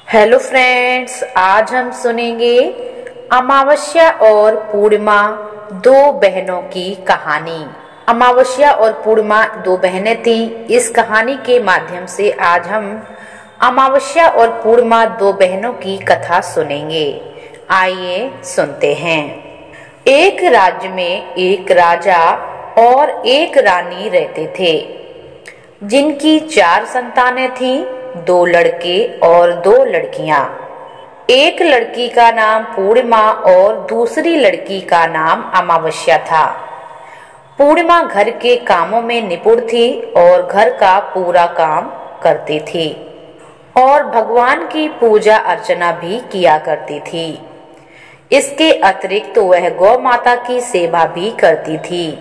Hello friends, आज हम सुनेंगे अमावस्या और पूर्णिमा दो बहनों की कहानी। अमावस्या और पूर्णिमा दो बहनें थीं। इस कहानी के माध्यम से आज हम अमावस्या और पूर्णिमा दो बहनों की कथा सुनेंगे। आइए सुनते हैं। एक राज्य में एक राजा और एक रानी रहते थे, जिनकी 4 संतानें थीं, 2 लड़के और 2 लड़कियां। एक लड़की का नाम पूर्णिमा और दूसरी लड़की का नाम अमावस्या था। पूर्णिमा घर के कामों में निपुण थी और घर का पूरा काम करती थी और भगवान की पूजा अर्चना भी किया करती थी। इसके अतिरिक्त वह गौ माता की सेवा भी करती थी।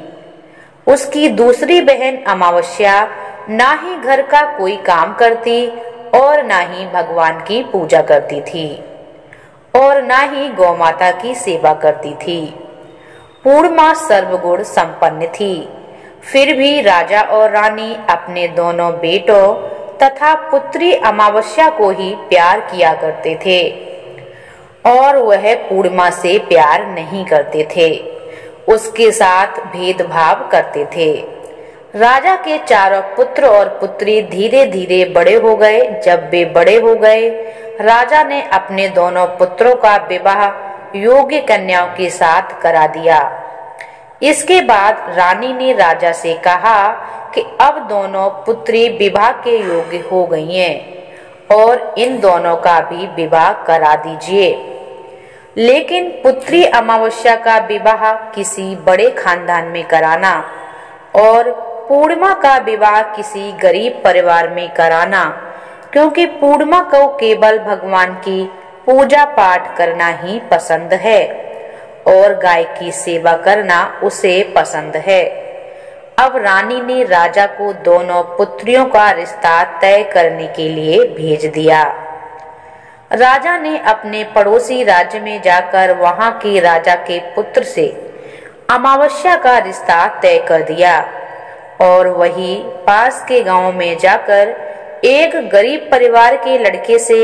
उसकी दूसरी बहन अमावस्या ना ही घर का कोई काम करती और ना ही भगवान की पूजा करती थी और ना ही गौ माता की सेवा करती थी। पूर्णिमा सर्वगुण संपन्न थी। फिर भी राजा और रानी अपने दोनों बेटों तथा पुत्री अमावस्या को ही प्यार किया करते थे और वह पूर्णिमा से प्यार नहीं करते थे, उसके साथ भेदभाव करते थे। राजा के चारों पुत्र और पुत्री धीरे धीरे बड़े हो गए। जब वे बड़े हो गए, राजा ने अपने दोनों पुत्रों का विवाह योग्य कन्याओं के साथ करा दिया। इसके बाद रानी ने राजा से कहा कि अब दोनों पुत्री विवाह के योग्य हो गई हैं और इन दोनों का भी विवाह करा दीजिए। लेकिन पुत्री अमावस्या का विवाह किसी बड़े खानदान में कराना और पूर्णिमा का विवाह किसी गरीब परिवार में कराना, क्योंकि पूर्णिमा को केवल भगवान की पूजा पाठ करना ही पसंद है और गाय की सेवा करना उसे पसंद है। अब रानी ने राजा को दोनों पुत्रियों का रिश्ता तय करने के लिए भेज दिया। राजा ने अपने पड़ोसी राज्य में जाकर वहां के राजा के पुत्र से अमावस्या का रिश्ता तय कर दिया और वही पास के गांव में जाकर एक गरीब परिवार के लड़के से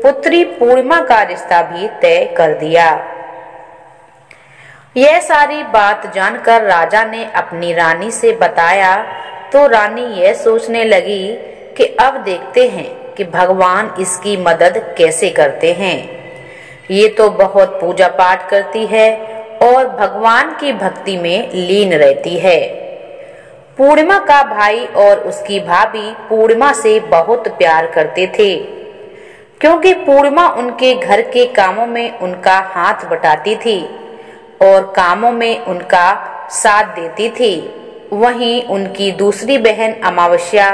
पुत्री पूर्णिमा का रिश्ता भी तय कर दिया। यह सारी बात जानकर राजा ने अपनी रानी से बताया तो रानी यह सोचने लगी कि अब देखते हैं कि भगवान इसकी मदद कैसे करते हैं। ये तो बहुत पूजा पाठ करती है और भगवान की भक्ति में लीन रहती है। पूर्णिमा का भाई और उसकी भाभी पूर्णिमा से बहुत प्यार करते थे, क्योंकि पूर्णिमा उनके घर के कामों में उनका हाथ बटाती थी और कामों में उनका साथ देती थी। वहीं उनकी दूसरी बहन अमावस्या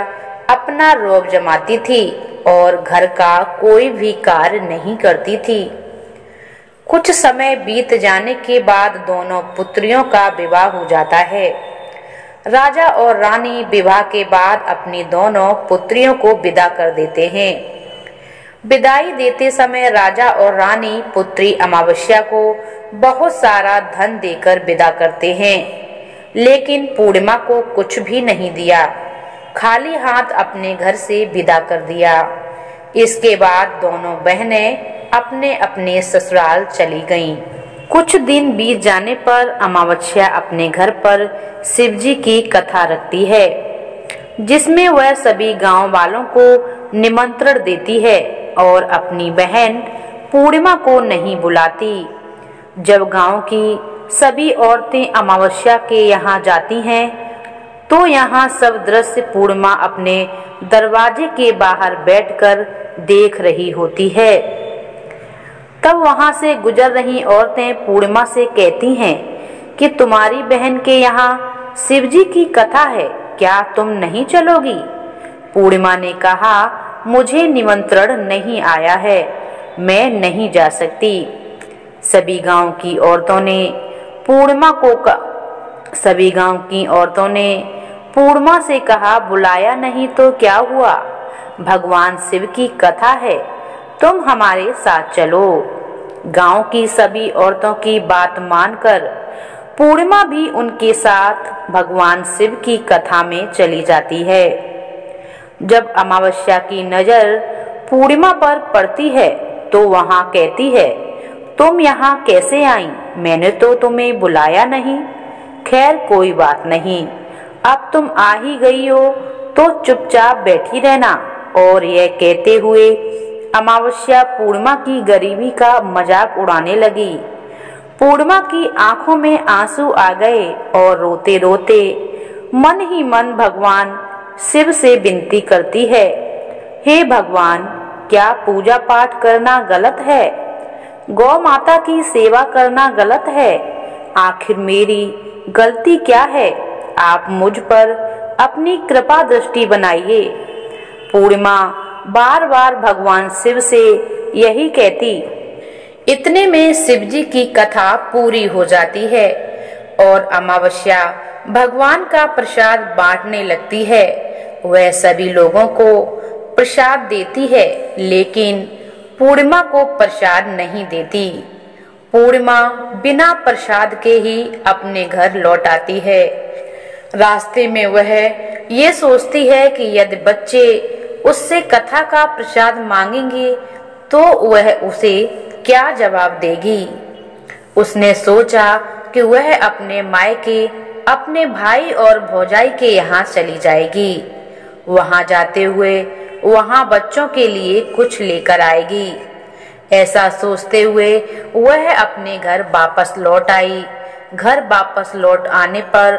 अपना रोब जमाती थी और घर का कोई भी कार्य नहीं करती थी। कुछ समय बीत जाने के बाद दोनों पुत्रियों का विवाह हो जाता है। राजा और रानी विवाह के बाद अपनी दोनों पुत्रियों को विदा कर देते हैं। विदाई देते समय राजा और रानी पुत्री अमावस्या को बहुत सारा धन देकर विदा करते हैं, लेकिन पूर्णिमा को कुछ भी नहीं दिया, खाली हाथ अपने घर से विदा कर दिया। इसके बाद दोनों बहनें अपने अपने ससुराल चली गईं। कुछ दिन बीत जाने पर अमावस्या अपने घर पर शिवजी की कथा रखती है, जिसमें वह सभी गांव वालों को निमंत्रण देती है और अपनी बहन पूर्णिमा को नहीं बुलाती। जब गांव की सभी औरतें अमावस्या के यहाँ जाती हैं, तो यहाँ सब दृश्य पूर्णिमा अपने दरवाजे के बाहर बैठकर देख रही होती है। तब वहां से गुजर रही औरतें पूर्णिमा से कहती हैं कि तुम्हारी बहन के यहाँ शिवजी की कथा है, क्या तुम नहीं चलोगी? पूर्णिमा ने कहा, मुझे निमंत्रण नहीं आया है, मैं नहीं जा सकती। सभी गांव की औरतों ने पूर्णिमा से कहा, बुलाया नहीं तो क्या हुआ, भगवान शिव की कथा है, तुम हमारे साथ चलो। गांव की सभी औरतों की बात मानकर पूर्णिमा भी उनके साथ भगवान शिव की कथा में चली जाती है। जब अमावस्या की नजर पूर्णिमा पर पड़ती है तो वहाँ कहती है, तुम यहाँ कैसे आई? मैंने तो तुम्हें बुलाया नहीं। खैर कोई बात नहीं, अब तुम आ ही गई हो तो चुपचाप बैठी रहना। और यह कहते हुए अमावस्या पूर्णिमा की गरीबी का मजाक उड़ाने लगी। पूर्णिमा की आंखों में आंसू आ गए और रोते रोते मन ही मन भगवान शिव से विनती करती है, हे भगवान, क्या पूजा पाठ करना गलत है? गौ माता की सेवा करना गलत है? आखिर मेरी गलती क्या है? आप मुझ पर अपनी कृपा दृष्टि बनाइए। पूर्णिमा बार बार भगवान शिव से यही कहती। इतने में शिव जी की कथा पूरी हो जाती है और अमावस्या भगवान का प्रसाद बांटने लगती है। वह सभी लोगों को प्रसाद देती है, लेकिन पूर्णिमा को प्रसाद नहीं देती। पूर्णिमा बिना प्रसाद के ही अपने घर लौट आती है। रास्ते में वह ये सोचती है कि यदि बच्चे उससे कथा का प्रसाद मांगेंगे तो वह उसे क्या जवाब देगी। उसने सोचा कि वह अपने मायके अपने भाई और भौजाई के यहाँ चली जाएगी। वहाँ जाते हुए वहाँ बच्चों के लिए कुछ लेकर आएगी। ऐसा सोचते हुए वह अपने घर वापस लौट आई। घर वापस लौट आने पर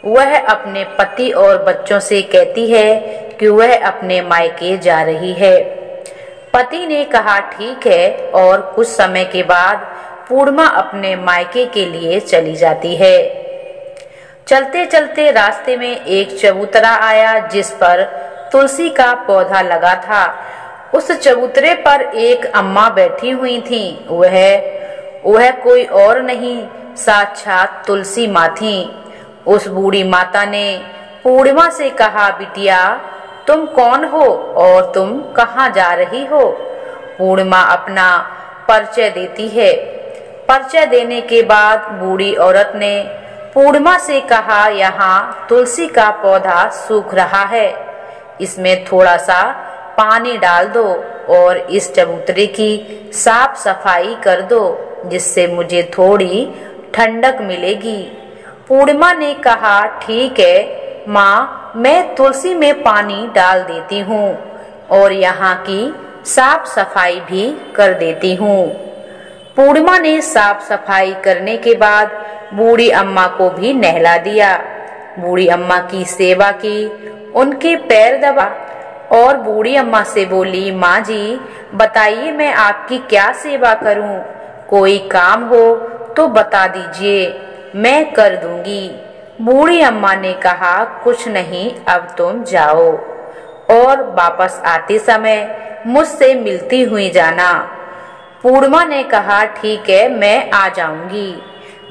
वह अपने पति और बच्चों से कहती है कि वह अपने मायके जा रही है। पति ने कहा ठीक है, और कुछ समय के बाद पूर्णिमा अपने मायके के लिए चली जाती है। चलते चलते रास्ते में एक चबूतरा आया जिस पर तुलसी का पौधा लगा था। उस चबूतरे पर एक अम्मा बैठी हुई थी। वह कोई और नहीं, साक्षात तुलसी माँ थी। उस बूढ़ी माता ने पूर्णिमा से कहा, बिटिया तुम कौन हो और तुम कहाँ जा रही हो? पूर्णिमा अपना परिचय देती है। परिचय देने के बाद बूढ़ी औरत ने पूर्णिमा से कहा, यहाँ तुलसी का पौधा सूख रहा है, इसमें थोड़ा सा पानी डाल दो और इस चबूतरे की साफ सफाई कर दो, जिससे मुझे थोड़ी ठंडक मिलेगी। पूर्णिमा ने कहा ठीक है माँ, मैं तुलसी में पानी डाल देती हूँ और यहाँ की साफ सफाई भी कर देती हूँ। पूर्णिमा ने साफ सफाई करने के बाद बूढ़ी अम्मा को भी नहला दिया। बूढ़ी अम्मा की सेवा की, उनके पैर दबा और बूढ़ी अम्मा से बोली, माँ जी बताइए मैं आपकी क्या सेवा करूँ? कोई काम हो तो बता दीजिए, मैं कर दूंगी। बूढ़ी अम्मा ने कहा कुछ नहीं, अब तुम जाओ और वापस आते समय मुझसे मिलती हुई जाना। पूर्णिमा ने कहा ठीक है, मैं आ जाऊंगी।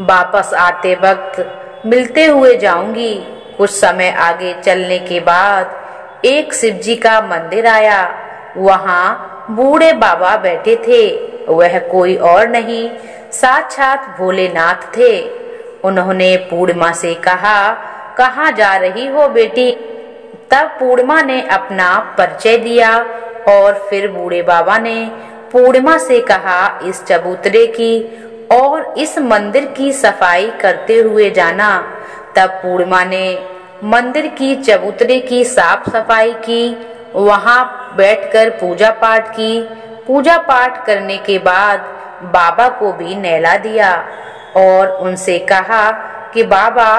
वापस आते वक्त मिलते हुए जाऊंगी। कुछ समय आगे चलने के बाद एक शिवजी का मंदिर आया। वहाँ बूढ़े बाबा बैठे थे। वह कोई और नहीं, साक्षात भोलेनाथ थे। उन्होंने पूर्णिमा से कहा, कहाँ जा रही हो बेटी? तब पूर्णिमा ने अपना परिचय दिया और फिर बूढ़े बाबा ने पूर्णिमा से कहा, इस चबूतरे की और इस मंदिर की सफाई करते हुए जाना। तब पूर्णिमा ने मंदिर की चबूतरे की साफ सफाई की, वहां बैठकर पूजा पाठ की। पूजा पाठ करने के बाद बाबा को भी नहला दिया और उनसे कहा कि बाबा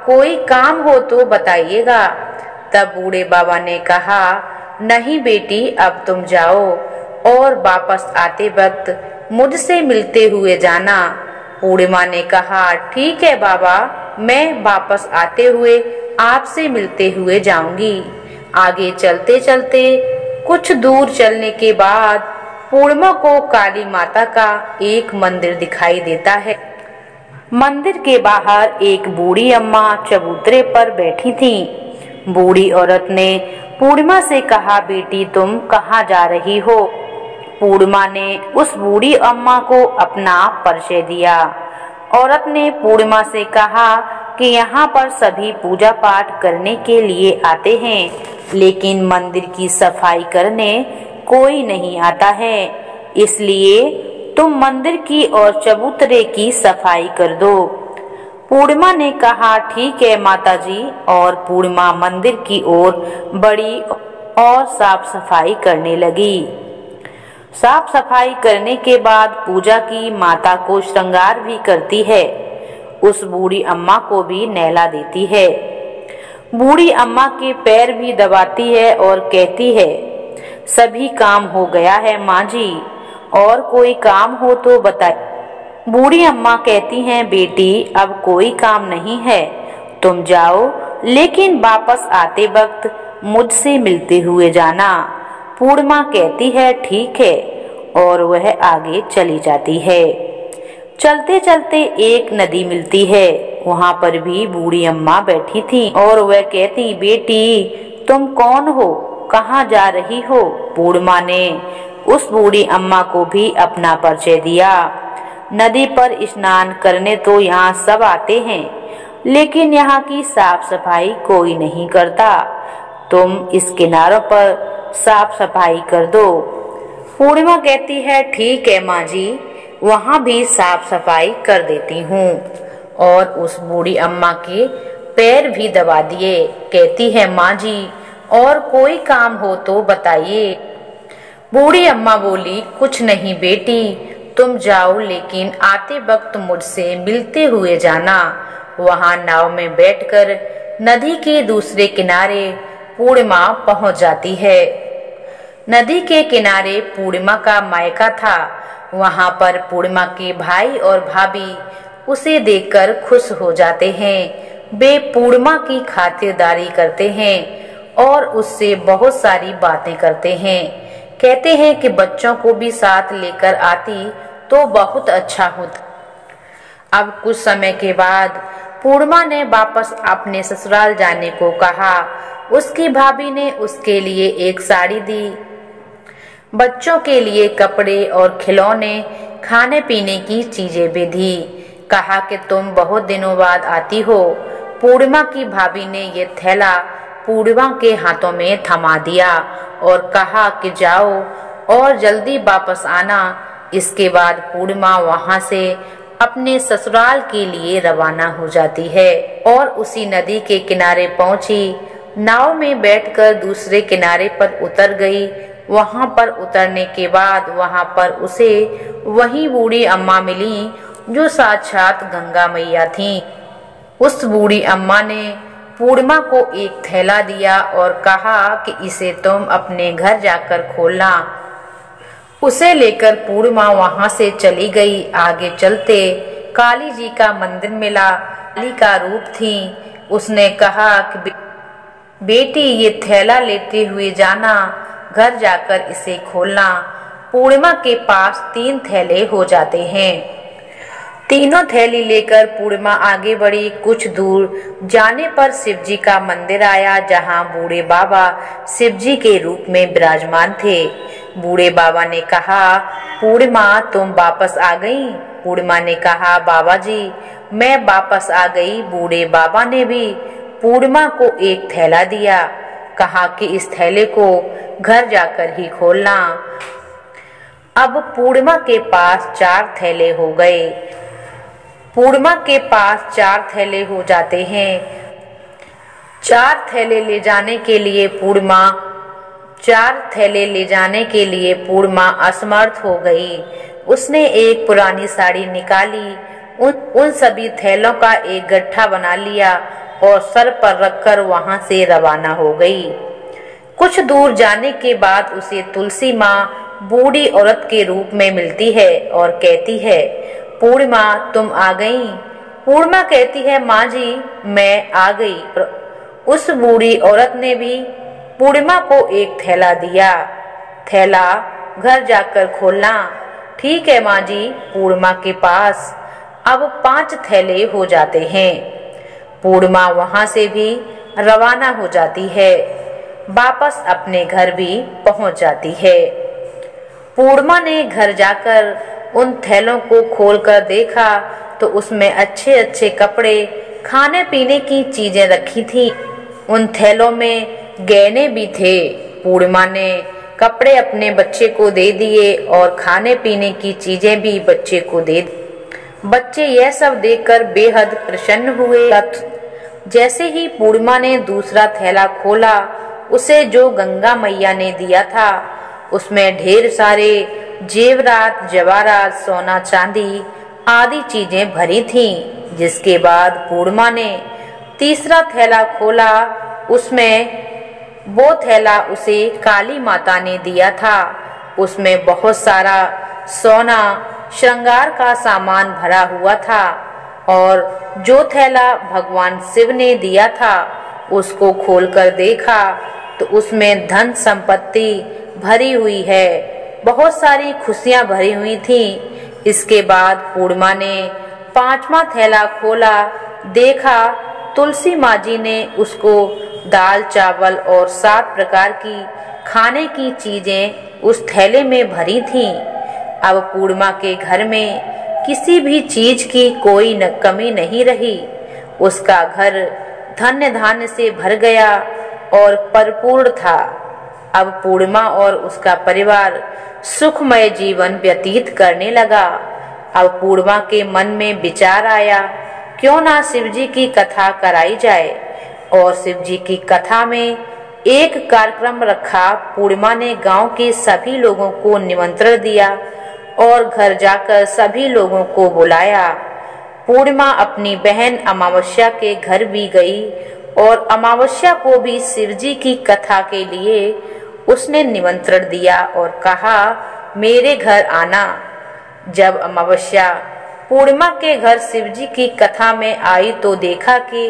कोई काम हो तो बताइएगा। तब बूढ़े बाबा ने कहा, नहीं बेटी अब तुम जाओ और वापस आते वक्त मुझसे मिलते हुए जाना। पूर्णिमा ने कहा ठीक है बाबा, मैं वापस आते हुए आपसे मिलते हुए जाऊंगी। आगे चलते चलते कुछ दूर चलने के बाद पूर्णिमा को काली माता का एक मंदिर दिखाई देता है। मंदिर के बाहर एक बूढ़ी अम्मा चबूतरे पर बैठी थी। बूढ़ी औरत ने पूर्णिमा से कहा, बेटी तुम कहाँ जा रही हो? पूर्णिमा ने उस बूढ़ी अम्मा को अपना परिचय दिया। औरत ने पूर्णिमा से कहा कि यहाँ पर सभी पूजा पाठ करने के लिए आते हैं, लेकिन मंदिर की सफाई करने कोई नहीं आता है, इसलिए तुम मंदिर की और चबूतरे की सफाई कर दो। पूर्णिमा ने कहा ठीक है माताजी, और पूर्णिमा मंदिर की ओर बढ़ी और साफ सफाई करने लगी। साफ सफाई करने के बाद पूजा की, माता को श्रृंगार भी करती है, उस बूढ़ी अम्मा को भी नहला देती है। बूढ़ी अम्मा के पैर भी दबाती है और कहती है सभी काम हो गया है माँ जी, और कोई काम हो तो बताइए। बूढ़ी अम्मा कहती हैं बेटी अब कोई काम नहीं है, तुम जाओ, लेकिन वापस आते वक्त मुझसे मिलते हुए जाना। पूर्णिमा कहती है ठीक है, और वह आगे चली जाती है। चलते चलते एक नदी मिलती है, वहाँ पर भी बूढ़ी अम्मा बैठी थी और वह कहती बेटी तुम कौन हो, कहाँ जा रही हो। पूर्णिमा ने उस बूढ़ी अम्मा को भी अपना परिचय दिया। नदी पर स्नान करने तो यहाँ सब आते हैं, लेकिन यहाँ की साफ सफाई कोई नहीं करता, तुम इस किनारों पर साफ सफाई कर दो। पूर्णिमा कहती है ठीक है माँ जी, वहाँ भी साफ सफाई कर देती हूँ, और उस बूढ़ी अम्मा के पैर भी दबा दिए। कहती है माँ जी और कोई काम हो तो बताइए। बूढ़ी अम्मा बोली कुछ नहीं बेटी, तुम जाओ, लेकिन आते वक्त मुझसे मिलते हुए जाना। वहाँ नाव में बैठकर नदी के दूसरे किनारे पूर्णिमा पहुँच जाती है। नदी के किनारे पूर्णिमा का मायका था। वहाँ पर पूर्णिमा के भाई और भाभी उसे देखकर खुश हो जाते हैं। वे पूर्णिमा की खातिरदारी करते हैं और उससे बहुत सारी बातें करते हैं। कहते हैं कि बच्चों को भी साथ लेकर आती तो बहुत अच्छा होता। अब कुछ समय के बाद पूर्णिमा ने वापस अपने ससुराल जाने को कहा। उसकी भाभी ने उसके लिए एक साड़ी दी, बच्चों के लिए कपड़े और खिलौने, खाने पीने की चीजें भी दी। कहा कि तुम बहुत दिनों बाद आती हो। पूर्णिमा की भाभी ने ये थैला पूर्णिमा के हाथों में थमा दिया और कहा कि जाओ और जल्दी वापस आना। इसके बाद पूर्णिमा वहां से अपने ससुराल के लिए रवाना हो जाती है और उसी नदी के किनारे पहुंची। नाव में बैठकर दूसरे किनारे पर उतर गई। वहां पर उतरने के बाद वहां पर उसे वही बूढ़ी अम्मा मिली जो साक्षात गंगा मैया थीं। उस बूढ़ी अम्मा ने पूर्णिमा को एक थैला दिया और कहा कि इसे तुम अपने घर जाकर खोलना। उसे लेकर पूर्णिमा वहां से चली गई। आगे चलते काली जी का मंदिर मिला। काली का रूप थी। उसने कहा कि बेटी ये थैला लेते हुए जाना, घर जाकर इसे खोलना। पूर्णिमा के पास 3 थैले हो जाते हैं। तीनों थैली लेकर पूर्णिमा आगे बढ़ी। कुछ दूर जाने पर शिवजी का मंदिर आया, जहां बूढ़े बाबा शिवजी के रूप में विराजमान थे। बूढ़े बाबा ने कहा पूर्णिमा तुम वापस आ गई। पूर्णिमा ने कहा बाबा जी मैं वापस आ गई। बूढ़े बाबा ने भी पूर्णिमा को एक थैला दिया। कहा कि इस थैले को घर जाकर ही खोलना। अब पूर्णिमा के पास 4 थैले हो गए। पूर्णिमा के पास 4 थैले हो जाते हैं। 4 थैले ले जाने के लिए पूर्णिमा असमर्थ हो गई। उसने एक पुरानी साड़ी निकाली, उन सभी थैलों का एक गट्ठा बना लिया और सर पर रखकर वहां से रवाना हो गई। कुछ दूर जाने के बाद उसे तुलसी माँ बूढ़ी औरत के रूप में मिलती है और कहती है पूर्णिमा तुम आ गई। पूर्णिमा कहती है माँ जी मैं आ गई। उस बूढ़ी औरत ने भी पूर्णिमा को एक थैला दिया। थैला घर जाकर खोलना। ठीक है माँ जी। पूर्णिमा के पास अब 5 थैले हो जाते हैं। पूर्णिमा वहां से भी रवाना हो जाती है, वापस अपने घर भी पहुंच जाती है। पूर्णिमा ने घर जाकर उन थैलों को खोलकर देखा तो उसमें अच्छे अच्छे कपड़े, खाने पीने की चीजें रखी थी। उन थैलों में गहने भी थे। पूर्णिमा ने कपड़े अपने बच्चे को दे दिए और खाने पीने की चीजें भी बच्चे को दे दी। बच्चे यह सब देखकर बेहद प्रसन्न हुए। जैसे ही पूर्णिमा ने दूसरा थैला खोला, उसे जो गंगा मैया ने दिया था उसमें ढेर सारे जेवरात, जवाहरात, सोना चांदी आदि चीजें भरी थीं। जिसके बाद पूर्णिमा ने तीसरा थैला खोला, उसमें वो थैला उसे काली माता ने दिया था। उसमें बहुत सारा सोना, श्रृंगार का सामान भरा हुआ था। और जो थैला भगवान शिव ने दिया था उसको खोलकर देखा तो उसमें धन संपत्ति भरी हुई है, बहुत सारी खुशियां भरी हुई थी। इसके बाद पूर्णिमा ने पांचवा थैला खोला, देखा तुलसी माँ जी ने उसको दाल, चावल और 7 प्रकार की खाने की चीजें उस थैले में भरी थीं। अब पूर्णिमा के घर में किसी भी चीज की कोई कमी नहीं रही। उसका घर धन्य धान्य से भर गया और परिपूर्ण था। अब पूर्णिमा और उसका परिवार सुखमय जीवन व्यतीत करने लगा। अब पूर्णिमा के मन में विचार आया, क्यों ना शिव जी की कथा कराई जाए। और शिव जी की कथा में एक कार्यक्रम रखा। पूर्णिमा ने गांव के सभी लोगों को निमंत्रण दिया और घर जाकर सभी लोगों को बुलाया। पूर्णिमा अपनी बहन अमावस्या के घर भी गई और अमावस्या को भी शिवजी की कथा के लिए उसने निमंत्रण दिया और कहा, मेरे घर आना। जब अमावस्या पूर्णिमा के घर शिवजी की कथा में आई तो देखा कि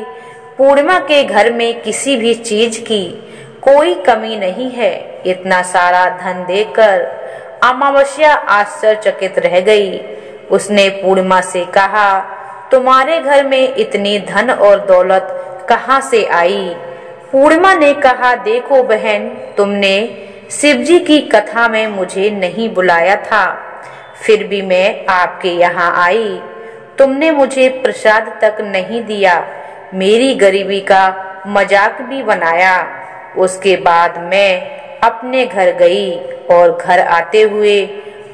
पूर्णिमा के घर में किसी भी चीज की कोई कमी नहीं है। इतना सारा धन देखकर अमावस्या आश्चर्यचकित रह गई। उसने पूर्णिमा से कहा, तुम्हारे घर में इतनी धन और दौलत कहाँ से आई। पूर्णिमा ने कहा, देखो बहन, तुमने शिवजी की कथा में मुझे नहीं बुलाया था, फिर भी मैं आपके यहाँ आई। तुमने मुझे प्रसाद तक नहीं दिया, मेरी गरीबी का मजाक भी बनाया। उसके बाद मैं अपने घर गई और घर आते हुए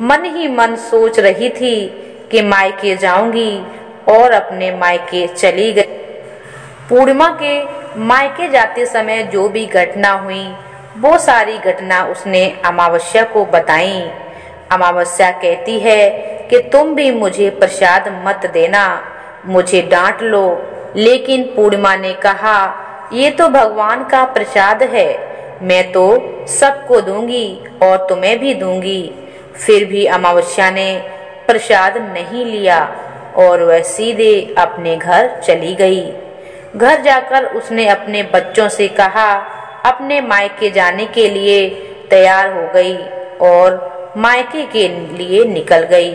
मन ही मन सोच रही थी कि मायके जाऊंगी और अपने मायके चली गई। पूर्णिमा के मायके जाते समय जो भी घटना हुई वो सारी घटना उसने अमावस्या को बताई। अमावस्या कहती है कि तुम भी मुझे प्रसाद मत देना, मुझे डांट लो। लेकिन पूर्णिमा ने कहा, ये तो भगवान का प्रसाद है, मैं तो सबको दूंगी और तुम्हें भी दूंगी। फिर भी अमावस्या ने प्रसाद नहीं लिया और वह सीधे अपने घर चली गई। घर जाकर उसने अपने बच्चों से कहा, अपने मायके जाने के लिए तैयार हो गई और मायके के लिए निकल गई।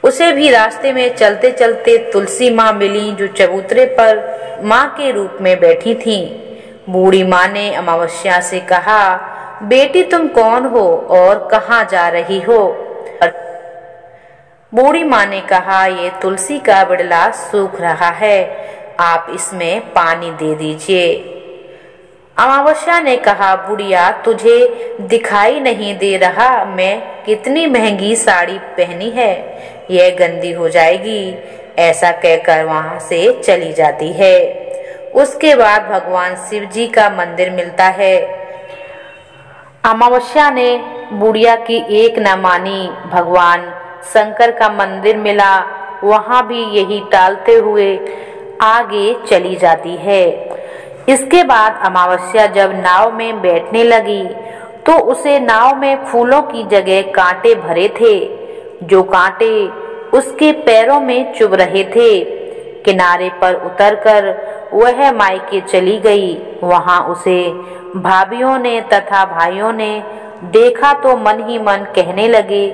उसे भी रास्ते में चलते चलते तुलसी माँ मिली, जो चबूतरे पर माँ के रूप में बैठी थीं। बूढ़ी माँ ने अमावस्या से कहा, बेटी तुम कौन हो और कहाँ जा रही हो। बूढ़ी माँ ने कहा, ये तुलसी का बिड़ला सूख रहा है, आप इसमें पानी दे दीजिए। अमावस्या ने कहा, बुढ़िया तुझे दिखाई नहीं दे रहा मैं कितनी महंगी साड़ी पहनी है, यह गंदी हो जाएगी। ऐसा कहकर वहां से चली जाती है। उसके बाद भगवान शिव जी का मंदिर मिलता है। अमावस्या ने बुढ़िया की एक न मानी। भगवान शंकर का मंदिर मिला, वहां भी यही टालते हुए आगे चली जाती है। इसके बाद अमावस्या जब नाव में बैठने लगी तो उसे नाव में फूलों की जगह कांटे भरे थे, जो कांटे उसके पैरों में चुभ रहे थे। किनारे पर उतरकर वह मायके चली गई। वहां उसे भाभियों ने तथा भाइयों ने देखा तो मन ही मन कहने लगे,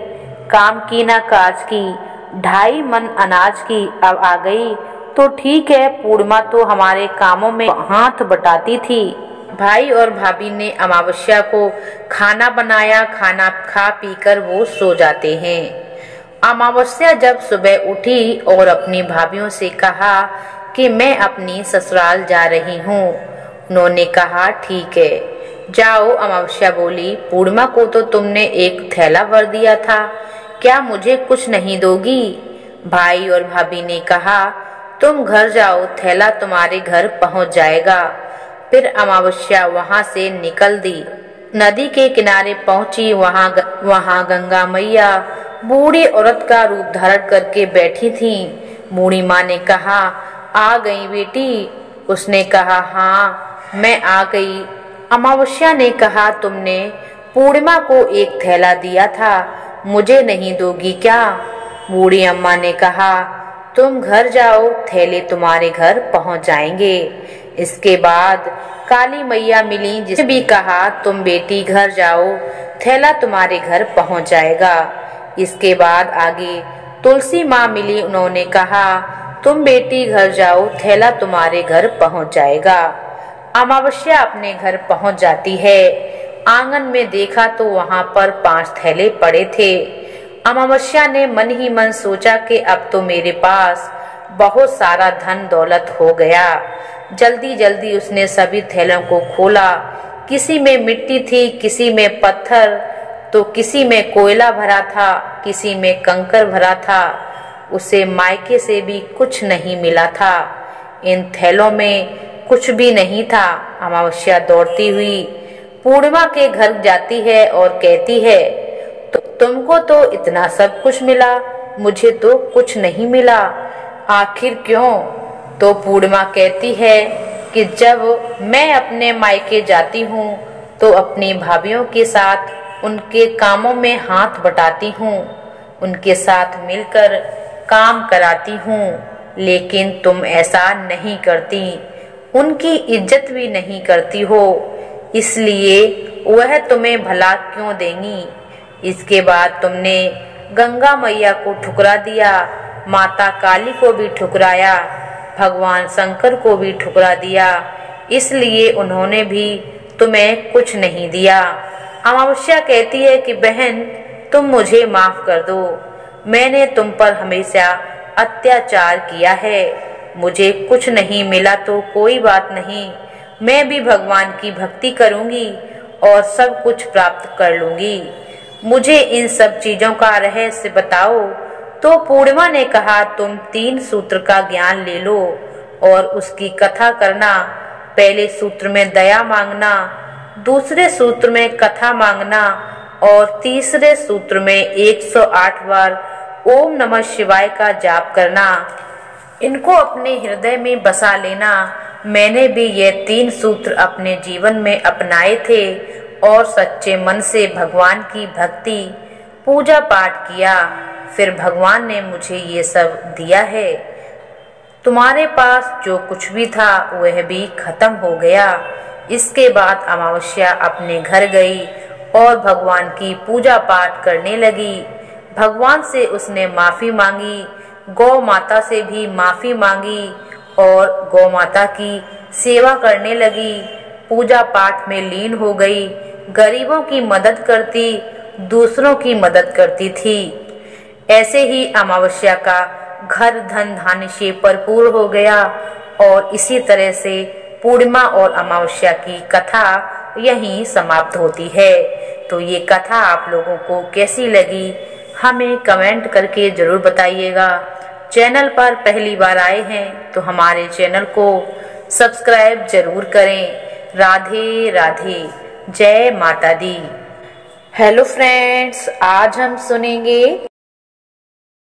काम की ना काज की, 2.5 मन अनाज की अब आ गई तो ठीक है। पूर्णिमा तो हमारे कामों में हाथ बटाती थी। भाई और भाभी ने अमावस्या को खाना बनाया। खाना खा पीकर वो सो जाते हैं। अमावस्या जब सुबह उठी और अपनी भाभियों से कहा कि मैं अपनी ससुराल जा रही हूँ। उन्होंने कहा, ठीक है, जाओ। अमावस्या बोली, पूर्णिमा को तो तुमने एक थैला भर दिया था, क्या मुझे कुछ नहीं दोगी? भाई और भाभी ने कहा, तुम घर जाओ, थैला तुम्हारे घर पहुंच जाएगा। फिर अमावस्या वहां से निकल दी, नदी के किनारे पहुंची। वहां गंगा मैया बूढ़ी औरत का रूप धारण करके बैठी थीं। बूढ़ी माँ ने कहा, आ गई बेटी? उसने कहा, हाँ मैं आ गई। अमावस्या ने कहा, तुमने पूर्णिमा को एक थैला दिया था, मुझे नहीं दोगी क्या? बूढ़ी अम्मा ने कहा, तुम घर जाओ, थैले तुम्हारे घर पहुंच जाएंगे। इसके बाद काली मैया मिली, जिसने भी कहा, तुम बेटी घर जाओ, थैला तुम्हारे घर पहुंच जाएगा। इसके बाद आगे तुलसी माँ मिली, उन्होंने कहा, तुम बेटी घर जाओ, थैला तुम्हारे घर पहुंच जाएगा। अमावस्या अपने घर पहुंच जाती है। आंगन में देखा तो वहां पर 5 थैले पड़े थे। अमावस्या ने मन ही मन सोचा कि अब तो मेरे पास बहुत सारा धन दौलत हो गया। जल्दी जल्दी उसने सभी थैलों को खोला। किसी में मिट्टी थी, किसी में पत्थर, तो किसी में कोयला भरा था, किसी में कंकर भरा था। उसे मायके से भी कुछ नहीं मिला था। इन थैलों में कुछ भी नहीं था। अमावस्या दौड़ती हुई पूर्णिमा के घर जाती है और कहती है, तो तुमको तो इतना सब कुछ मिला, मुझे तो कुछ नहीं मिला, आखिर क्यों? तो पूर्णिमा कहती है कि जब मैं अपने मायके जाती हूँ तो अपनी भाभीियों के साथ उनके कामों में हाथ बटाती हूँ, उनके साथ मिलकर काम कराती हूँ, लेकिन तुम ऐसा नहीं करती, उनकी इज्जत भी नहीं करती हो, इसलिए वह तुम्हें भला क्यों देंगी? इसके बाद तुमने गंगा मैया को ठुकरा दिया, माता काली को भी ठुकराया, भगवान शंकर को भी ठुकरा दिया, इसलिए उन्होंने भी तुम्हें कुछ नहीं दिया। अमावस्या कहती है कि बहन, तुम मुझे माफ कर दो, मैंने तुम पर हमेशा अत्याचार किया है, मुझे कुछ नहीं मिला तो कोई बात नहीं, मैं भी भगवान की भक्ति करूंगी और सब कुछ प्राप्त कर लूंगी, मुझे इन सब चीजों का रहस्य बताओ। तो पूर्णिमा ने कहा, तुम 3 सूत्र का ज्ञान ले लो और उसकी कथा करना। पहले सूत्र में दया मांगना, दूसरे सूत्र में कथा मांगना और तीसरे सूत्र में 108 बार ओम नमः शिवाय का जाप करना। इनको अपने हृदय में बसा लेना। मैंने भी ये 3 सूत्र अपने जीवन में अपनाए थे और सच्चे मन से भगवान की भक्ति पूजा पाठ किया, फिर भगवान ने मुझे ये सब दिया है। तुम्हारे पास जो कुछ भी था वह भी खत्म हो गया। इसके बाद अमावस्या अपने घर गई और भगवान की पूजा पाठ करने लगी। भगवान से उसने माफी मांगी, गौ माता से भी माफी मांगी और गौ माता की सेवा करने लगी। पूजा पाठ में लीन हो गई, गरीबों की मदद करती, दूसरों की मदद करती थी। ऐसे ही अमावस्या का घर धन धान्य से भरपूर हो गया और इसी तरह से पूर्णिमा और अमावस्या की कथा यहीं समाप्त होती है। तो ये कथा आप लोगों को कैसी लगी हमें कमेंट करके जरूर बताइएगा। चैनल पर पहली बार आए हैं तो हमारे चैनल को सब्सक्राइब जरूर करें। राधे राधे, जय माता दी। हेलो फ्रेंड्स, आज हम सुनेंगे